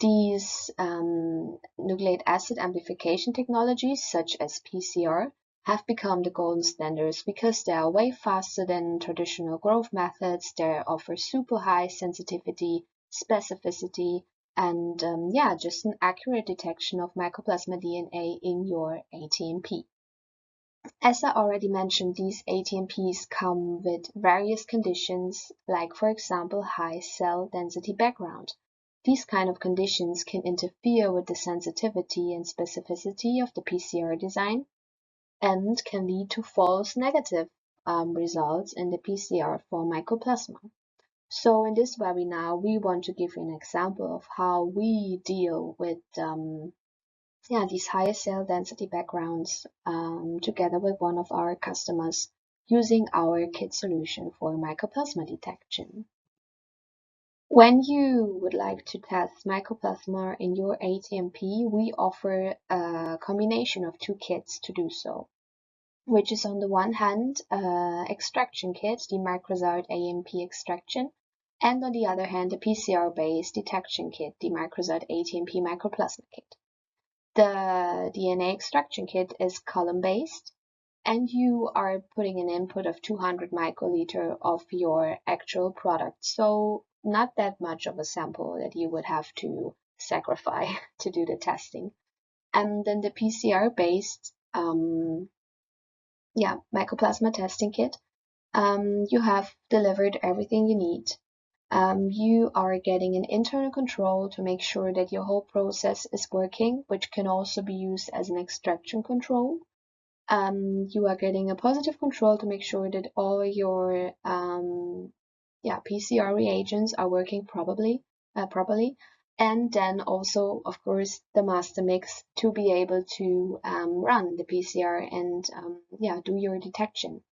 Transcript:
These nucleic acid amplification technologies, such as PCR, have become the golden standards because they are way faster than traditional growth methods. They offer super high sensitivity, specificity, and just an accurate detection of Mycoplasma DNA in your ATMP. As I already mentioned, these ATMPs come with various conditions, like for example high cell density background. These kind of conditions can interfere with the sensitivity and specificity of the PCR design and can lead to false negative results in the PCR for Mycoplasma. So in this webinar, we want to give you an example of how we deal with these higher cell density backgrounds together with one of our customers using our kit solution for Mycoplasma detection. When you would like to test Mycoplasma in your ATMP, we offer a combination of two kits to do so, which is on the one hand extraction kit, the Microsart AMP extraction, and on the other hand a PCR-based detection kit, the Microsart ATMP Mycoplasma kit. The DNA extraction kit is column-based, and you are putting an input of 200 microliter of your actual product, so not that much of a sample that you would have to sacrifice to do the testing. And then the PCR-based Mycoplasma testing kit, you have delivered everything you need. You are getting an internal control to make sure that your whole process is working, which can also be used as an extraction control. You are getting a positive control to make sure that all your PCR reagents are working properly, and then also, of course, the master mix to be able to run the PCR and do your detection.